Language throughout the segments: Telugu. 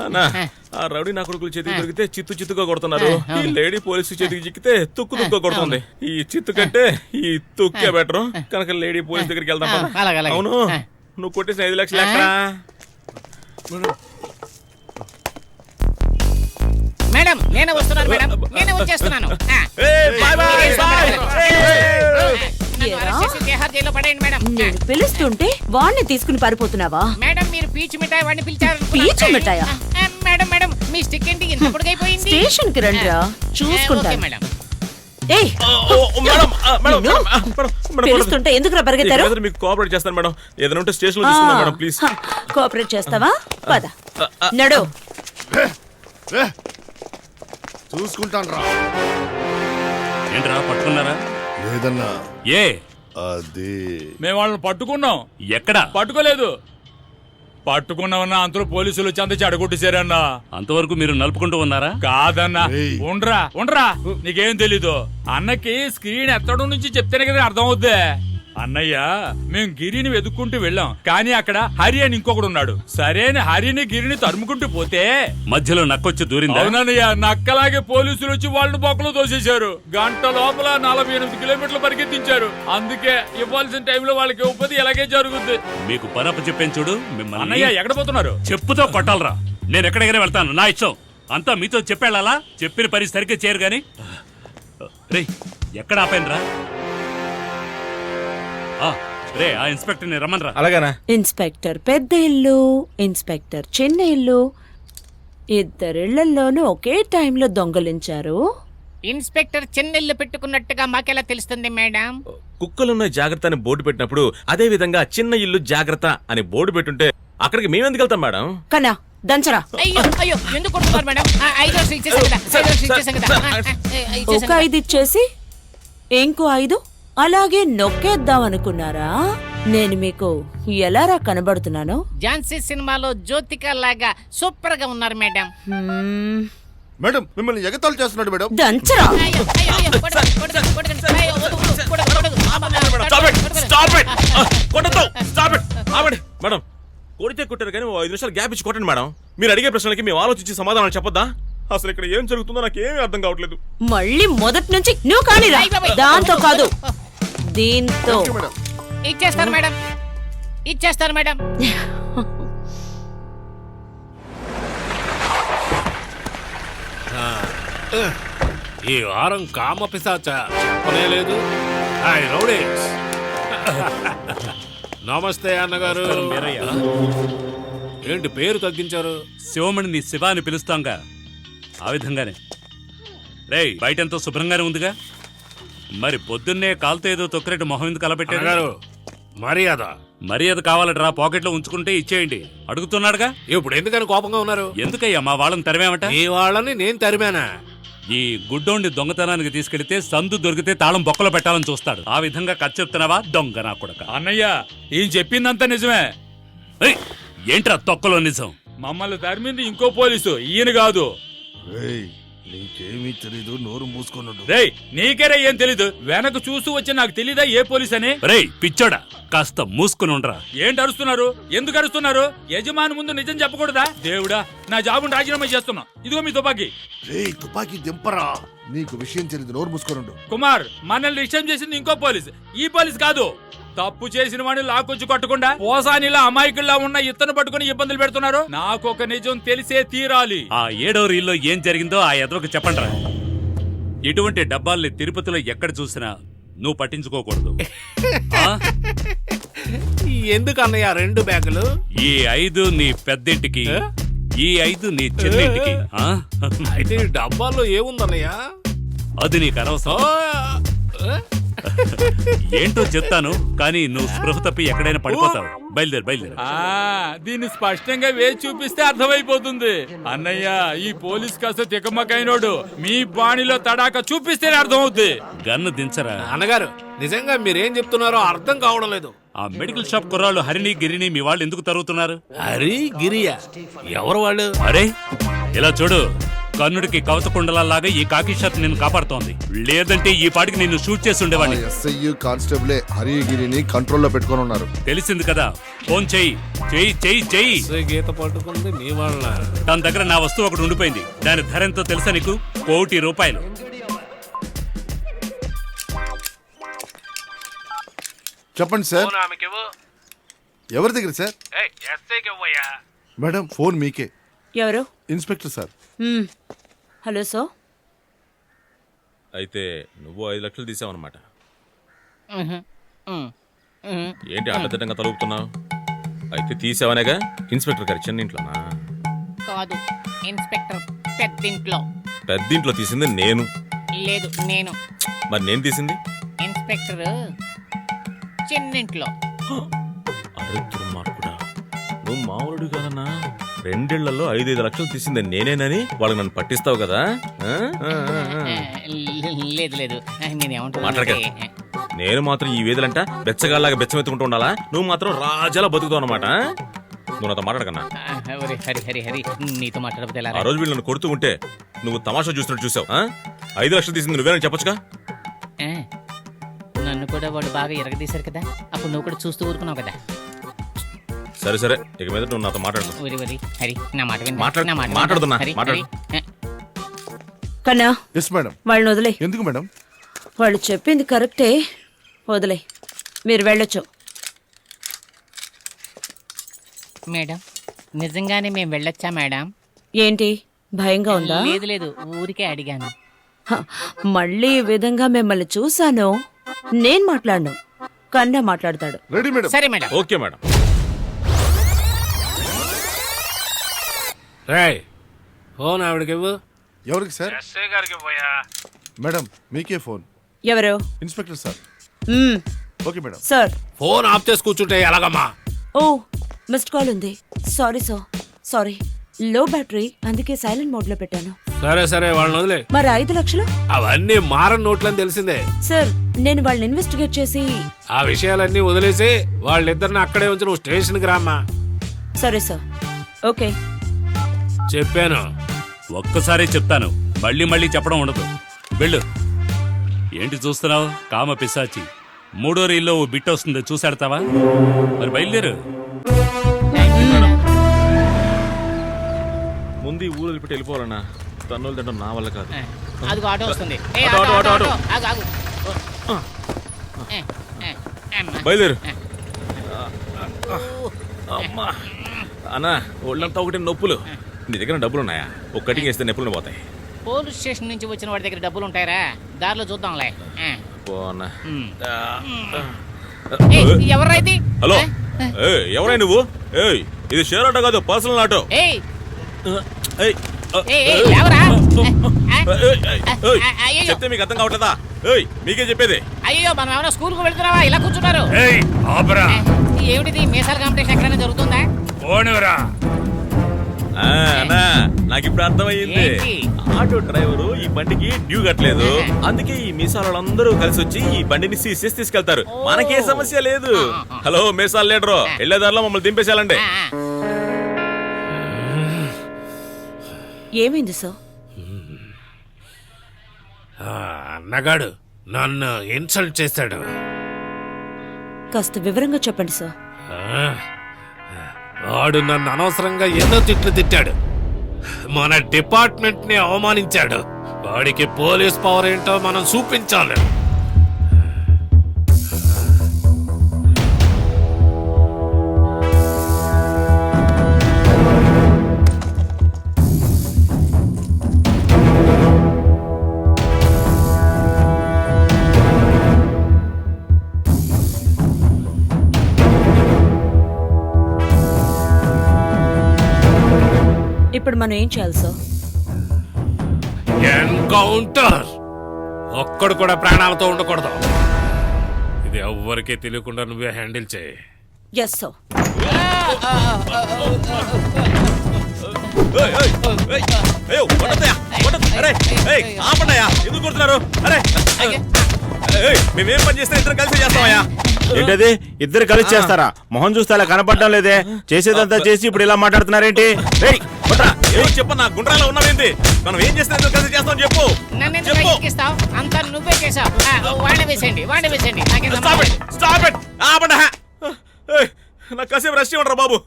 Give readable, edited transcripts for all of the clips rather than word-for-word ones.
అన్నా ఆ రౌడీ నా కొడుకుల చేతికి దొరికితే చిత్తుగా కొడుతున్నారు. ఈ లేడీ పోలీసు చేతికి చిక్కితే తుక్కు కొడుతుంది. ఈ చిత్తు కంటే ఈ తుక్కే బెటర్ కనుక లేడీ పోలీస్ దగ్గరికి వెళ్దాం. అవును నువ్వు కొట్టేసిన 5 లక్షలు ఎక్కడా? మేడం నేనే వస్తున్నాను మేడం, నేనే వచ్చేస్తున్నాను. నేను పిలుస్తుంటే వాణ్ణి తీసుకుని పారిపోతున్నావా? మేడం మీరు పీచు మిఠాయి వాడిని పిలిచారు. పీచు మిఠాయా? మేడం మేడం మీ స్టిక్ ఏంటి ఇంత పొడుగైపోయింది? స్టేషన్ కి రండిరా చూసుకుంటాను. మేడం పిలుస్తుంటే ఎందుకు పరిగెత్తారు? మీకు కోఆపరేట్ చేస్తాను మేడం. ఏదైనా ఉంటే స్టేషన్ లో తీసుకుందాం మేడం ప్లీజ్. కోఆపరేట్ చేస్తావా? పద నడు. చూసుకుంటాను రా. ఏంట్రా పట్టుకున్నారా? లేదన్నా. ఏ అది మేము వాళ్ళని పట్టుకున్నాం. ఎక్కడా? పట్టుకోలేదు. పట్టుకున్నామన్నా అంతలో పోలీసులు వచ్చి అంత చెడగొట్టేశారన్నా. అంతవరకు మీరు నలుపుకుంటూ ఉన్నారా? కాదన్నా ఏయ్. ఉండరా నీకేం తెలీదు. అన్నకి స్క్రీన్ ఎత్తడం నుంచి చెప్తేనే కదా అర్థం అవుద్ది. అన్నయ్య మేము గిరిని వెతుక్కుంటూ వెళ్ళాం, కానీ అక్కడ హరి అని ఇంకొకడు ఉన్నాడు. సరేని హరిని గిరిని తరుముకుంటూ పోతే మధ్యలో నక్కొచ్చి దూరిందా? అవునన్నయ్య నక్కలాగే పోలీసులు వచ్చి వాళ్ళని బొక్కలో తోసేశారు. గంట లోపల 48 కిలోమీటర్లు పరిగెత్తించారు. అందుకే ఇవ్వాల్సిన టైంలో వాళ్ళకి ఇవ్వకపోతే ఇలాగే జరుగుద్ది. మీకు పరప చెప్పాను చూడు మిమ్మల్ని. అన్నయ్య ఎక్కడ పోతున్నారు? చెప్పుతో కొట్టాలరా. నేను ఎక్కడికైనా వెళ్తాను, నా ఇష్టం. అంతా మీతో చెప్పేళ్ళాలా? చెప్పిన పని సరిగ్గా చేయరు గాని. రే ఎక్కడ ఆపానురా? రే ఆ ఇన్స్పెక్టర్ ని రమ్మనరా. అలాగేనా? ఇన్స్పెక్టర్ పెద్ద ఇల్లు, ఇన్స్పెక్టర్ చిన్న ఇల్లు, ఇద్దరిళ్లలోనూ ఒకే టైంలో దొంగలించారు. ఇన్స్పెక్టర్ చెన్నెల్లు పెట్టుకున్నట్టుగా మాకెలా తెలుస్తుంది మేడం? కుక్కలున్న జాగ్రత్త అని బోర్డు పెట్టినప్పుడు అదే విధంగా చిన్న ఇల్లు జాగ్రత్త అని బోర్డు పెట్టుంటే అక్కడికి మేమెందుకు వెళ్తాం మేడం? కన్నా దంచరా. అయ్యో అయ్యో ఎందుకు కొట్టుకున్నారు మేడం? 5 లక్షలు ఇచ్చేసాం కదా, 5 లక్షలు ఇచ్చేసాం కదా. ఒక 5 ఇచ్చేసి ఇంకో 5 అలాగే నొక్కేద్దాం అనుకున్నారా? నేను మీకు ఎలారా కనబడుతున్నాను? ఝాన్సీ సినిమాలో జ్యోతిక లాగా సూపర్ గా ఉన్నారు మేడం. మేడం మిమ్మల్ని ఎగతాళి చేస్తున్నాడు మేడం. దంచరా. అయ్యో, అయ్యో, అయ్యో, కొడకండి, కొడకండి, కొడకండి. అయ్యో, వద్దు, వద్దు, కొడకండి, కొడకండి. మేడం కొడితే కొట్టారు కానీ 5 నిమిషాలు గ్యాప్ ఇచ్చి కొట్టండి మేడం. మీరు అడిగే ప్రశ్నలకి మేము ఆలోచించి సమాధానం చెప్పొద్దా? అసలు ఇక్కడ ఏం జరుగుతుందో నాకేమీ అర్థం కావట్లేదు. మళ్ళీ మొదటి నుంచి నువ్వు కానీరా. దాంతో కాదు దీంతో. ఇచ్చేస్తాను మేడం, ఇచ్చేస్తాను మేడం. ఈ వారం కామ పిశాచ చెప్పనే లేదు. Hi rowdies. నమస్తే అన్నగారు. ఏంటి పేరు తగ్గించారు? శివమణిని శివ అని పిలుస్తాంగా, ఆ విధంగానే. రేయ్ బయటెంతో శుభ్రంగానే ఉందిగా, మరి పొద్దున్నే కాలుతో ఏదో తొక్కినట్టు మొహం ఎందుకు కలపెట్టారు? మర్యాద మర్యాద కావాలట్రా, పాకెట్లో ఉంచుకుంటే ఇచ్చేయండి. అడుగుతున్నాడుగా. ఇప్పుడు ఎందుకని కోపంగా ఉన్నారు? ఎందుకయ్యా మా వాళ్ళని తరిమేమట? ఈ వాళ్ళని నేను తరిమానా? ఈ గుడ్డోండి దొంగతనానికి తీసుకెళ్తే సందు దొరికితే తాళం బొక్కలో పెట్టాలని చూస్తాడు. ఆ విధంగా కథ చెప్తున్నావా దొంగ నా కొడక? అన్నయ్య ఈయన చెప్పిందంతా నిజమే. ఏంట్రా తొక్కలో నిజం? మమ్మల్ని తరిమింది ఇంకో పోలీసు, ఈయన కాదు. నీకేమీ తెలీదు, నోరు మూసుకున్నాడు. రేయ్ నీకేరా ఏం తెలీదు? వెనక చూస్తూ వచ్చి నాకు తెలీదా ఏ పోలీస్ అని? రేయ్ పిచ్చోడా కాస్త మూసుకుని ఉండరా. ఏంటి అరుస్తున్నారు? ఎందుకు అరుస్తున్నారు? యజమాని ముందు నిజం చెప్పకూడదా? దేవుడా నా జాబును రాజీనామా చేస్తున్నా. ఇదిగో మీ తుపాకీ. రేయ్ తుపాకీ దింపరా. నీకు విషయం తెలీదు, నోరు మూసుకున్నాడు. కుమార్ మనల్ని విషయం చేసింది ఇంకో పోలీస్, ఈ పోలీస్ కాదు. తప్పు చేసిన వాడిని లాక్కొచ్చి కొట్టకుండా పోసానిలా అమాయకుల్లా ఉన్న ఇత్తను పట్టుకుని ఇబ్బందులు పెడుతున్నారు. నాకొక నిజం తెలిసే తీరాలి. ఆ 7వ రీల్లో ఏం జరిగిందో ఆ ఎదవకు చెప్పండిరా. ఇటువంటి డబ్బాల్ని తిరుపతిలో ఎక్కడ చూసినా నువ్వు పట్టించుకోకూడదు. ఎందుకు అన్నయ్య 2 బ్యాగులు? ఈ 5 నీ పెద్దింటికి, ఈ 5 నీ చిన్నింటికి. అయితే ఈ డబ్బాల్లో ఏముందన్నయ్య? అది నీకు అనవసరం. ఏంటో చెప్తాను, కానీ నువ్వు స్పృహ తప్పి ఎక్కడైనా పడిపోతావు. బయలుదేరు. దీన్ని స్పష్టంగా వేసి చూపిస్తే అర్థమైపోతుంది. అన్నయ్య ఈ పోలీస్ కాస్త తికమకైనోడు, మీ బాణిలో తడాక చూపిస్తేనే అర్థమవుతుంది. గన్ను దించరా. అన్నగారు నిజంగా మీరేం చెప్తున్నారో అర్థం కావడం లేదు. ఆ మెడికల్ షాప్ కుర్రాళ్ళు హరిని గిరిని మీ వాళ్ళు ఎందుకు తరుగుతున్నారు? హరి గిరియా ఎవరు వాళ్ళు? అరే ఇలా చూడు, కన్నుడికి కవచ కుండలాగా ఈ కాకి షర్ట్ నిన్ను కాపాడుతోంది. లేదంటే ఈ పాటికి నిన్ను షూట్ చేసి ఉండేవాడిని. ఎస్ఐ కానిస్టేబులే హరిగిరిని కంట్రోల్లో పెట్టుకొని ఉన్నారు. తెలిసింది కదా, ఫోన్ చెయ్యి చెయ్యి చెయ్యి చెయ్యి. గీత పట్టుకుంది నీ వాళ్ళ. తన దగ్గర నా వస్తువు ఒకటి ఉండిపోయింది. దాని ధర ఎంతో తెలుసా నీకు? ₹1 కోటి. చెప్పండి సార్. ఎవరి దగ్గర సార్? మేడం ఫోన్ మీకే. ఎవరు? Inspector sir. Hello sir. అయితే నువ్వు 5 లక్షలు తీసావన్నమాట. ఉహు, ఉమ్, ఉమ్. ఏంటి అడ్డదిడ్డంగా తలుపుతున్నావు? అయితే తీసావనేగా? ఇన్స్పెక్టర్ గారి చిన్న ఇంట్లోనా? కాదు, ఇన్స్పెక్టర్ పెద్దింట్లో. పెద్దింట్లో తీసింది నేను. లేదు, నేను. మరి నేను తీసింది? ఇన్స్పెక్టర్ చిన్నింట్లో. అరే దుర్మార్గుడా, నువ్వు మామూలుడు కాదన్నా. 2 ఏళ్లలో 5 లక్షలు తీసింది నేనేనని వాళ్ళకి నన్ను పట్టిస్తావు కదా? ఆ? ఆ, ఆ, ఆ. లేదు లేదు, నేనేమంటున్నా మాట్లాడక. నేను మాత్రం ఈ వేదులంట బెచ్చగాళ్ళగా బెచ్చమెత్తుకుంటూ ఉండాలా? నువ్వు మాత్రం రాజాలా బతుకుతావు అనమాట. నువ్వు నాతో మాట్లాడకన్నా. హరి హరి హరి, నీతో మాట్లాడకపోతే ఎలా? ఆ రోజు వీళ్ళు నన్ను కొడుతూ ఉంటే నువ్వు తమాషా చూస్తున్నట్టు చూసావు. 5 లక్షలు తీసింది నువ్వేనని చెప్పొచ్చుగా? ఆ, నన్ను కూడా వాడు బాగా ఎరగదీశారు కదా, అప్పుడు నువ్వు కూడా చూస్తూ ఊరుకున్నావు కదా. సరే సరే, ఇక మీద నువ్వు నాతో మాట్లాడు. ఒరి ఒరి హరి, నా మాట విను. మాట్లాడు, నా మాట విను. మాట్లాడుతున్నా, హరి, మాట్లాడు. హరి. కన్నా, ఎస్ మేడం. వాళ్ళని వదిలే. ఎందుకు మేడం? వాళ్ళు చెప్పింది కరెక్టే, వదిలే. మీరు వెళ్ళొచ్చు. మేడం, నిజంగానే మేము వెళ్ళొచ్చా మేడం? ఏంటి భయంగా ఉందా? లేదు లేదు, ఊరికే అడిగాను. హ, మళ్ళీ ఈ విధంగా మిమ్మల్ని చూశాను. నేను మాట్లాడను, కన్నా మాట్లాడతాడు. Ready madam. సరే మేడం. Okay madam. రేయ్, ఫోన్ ఆవిడకి ఇవ్వు. ఎవరికి సార్? ఎస్ఐ గారికి పోయా. మేడం మీకే ఫోన్. ఎవరు? Inspector sir. Okay madam. Sir. Phone off చేసి కూర్చుంటే ఎలాగమ్మా? ఓ, మిస్డ్ కాల్ ఉంది. Sorry sir, sorry. లో బ్యాటరీ, అందుకే సైలెంట్ మోడ్ లో పెట్టాను. సరే సరే, వాళ్ళని వదిలే. మరి 5 లక్షలు? అవన్నీ మారని నోట్లని తెలిసిందే. సార్, నేను వాళ్ళని ఇన్వెస్టిగేట్ చేసి. ఆ విషయాలన్నీ వదిలేసి వాళ్ళిద్దరిని అక్కడే ఉంచి నువ్వు స్టేషన్కి రామ్మా. సరే సార్, ఓకే. చెప్పాను. ఒక్కసారి చెప్తాను, మళ్ళీ మళ్ళీ చెప్పడం ఉండదు. వెళ్ళు. ఏంటి చూస్తున్నావు? కామ పిశాచి. 3వ రీల్లో ఓ బిట్ వస్తుంది, చూసాడతావా? మరి బయలుదేరు. ముందు ఈ ఊరు వదిలిపెట్టి వెళ్ళిపోవాలన్నా. తన్నులు తింటాం నా వల్ల కాదు. అదిగో ఆటో వస్తుంది. ఏ, auto, auto, auto, auto, auto. ఆగు, ఆగు. ఏ, ఏ, అమ్మా. బయలుదేరు. అమ్మా అన్నా, ఒళ్ళంతా ఒకటి నొప్పులు. నీ దగ్గర డబ్బులు ఉన్నాయా? ఒక కటింగ్ వేస్తే నొప్పులు పోతాయి. పోలీస్ స్టేషన్ నుంచి వచ్చిన వాడి దగ్గర డబ్బులు ఉంటాయరా? దారిలో చూద్దాంలే. ఆ. పోనా. ఏయ్, ఎవర్రా ఇది? హలో, ఏ? ఎవరై నువ్వు? ఏయ్, ఇది షేర్ ఆటో కాదు, పర్సనల్ ఆటో. ఏయ్, ఏయ్, ఏయ్, ఏయ్, ఎవరా? అయ్యో, చెప్తే మీకు అర్థం కావట్లేదా? ఏయ్, మీకే చెప్పేది. అయ్యో, మనం ఏమైనా స్కూల్ కు వెళ్తున్నావా? ఇలా కూర్చున్నారు. ఏయ్, ఆపరా. ఏమిటిది, మీసాల కాంపిటీషన్ ఎక్కడైనా జరుగుతుందా? పోనివరా. అన్నా, నాకు ఇప్పుడు అర్థమయ్యింది. ఏంటి? ఆటో డ్రైవరు ఈ బండికి డ్యూ కట్టలేదు, అందుకే ఈ మీసాలందరూ కలిసి వచ్చి ఈ బండిని సీజ్ చేసి తీసుకెళ్తారు. మనకే సమస్య లేదు. హలో మీసాల లీడరు, వెళ్లేదారిలో మమ్మల్ని దింపేసేయాలండి. ఏమైంది సార్? అన్నగాడు నన్ను ఇన్సల్ట్ చేశాడు. కాస్త వివరంగా చెప్పండి సార్. వాడు నన్ను అనవసరంగా ఎన్నో తిట్లు తిట్టాడు. మన డిపార్ట్మెంట్ ని అవమానించాడు. వాడికి పోలీస్ పవర్ ఏంటో మనం చూపించాలి. ఇప్పుడు మనం ఏం చేయాలి సార్? ఎన్కౌంటర్. ఒక్కడు కూడా ప్రాణాలతో ఉండకూడదు. ఇది ఎవ్వరికీ తెలియకుండా నువ్వే హ్యాండిల్ చేయి. Yes sir. ఎందుకు కొడుతున్నారు? అరే, మేమేం పని చేస్తే ఇద్దరు కలిసి చేస్తామయ్యా. ఏంటది, ఇద్దరు కలిసి చేస్తారా? మొహం చూస్తే అలా కనపడడం లేదే. చేసేదంతా చేసి ఇప్పుడు ఇలా మాట్లాడుతున్నారేంటి? ఏమో చెప్పు, నా గుండ్రాలో ఉన్నావేంటి? మనం ఏం చేస్తే ఎందుకు కలిసి చేస్తాం చెప్పు. నన్ను ఎందుకు చెప్పు. ఎక్కిస్తావు? అంతా నువ్వే చేసావు. వాడే వేసేయండి, వాడే వేసేయండి. నాకేం Stop సంబంధం it! లేదు. Stop it! ఆపండి. ఏయ్, నాకు కాసేపు రెస్ట్ ఇవ్వండి బాబు.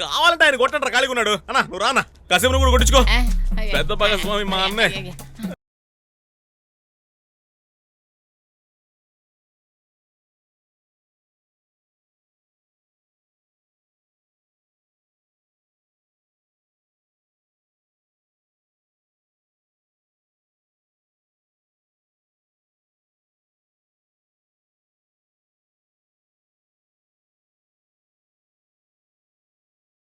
కావాలంటే ఆయన కొట్టంటారా ఖాళీగా ఉన్నాడు. అన్నా నువ్వు రానా, కాసేపు నువ్వు కూడా కొట్టించుకో. ఆ, పెద్ద భాగస్వామి మా అన్నయ్య. అయ్య.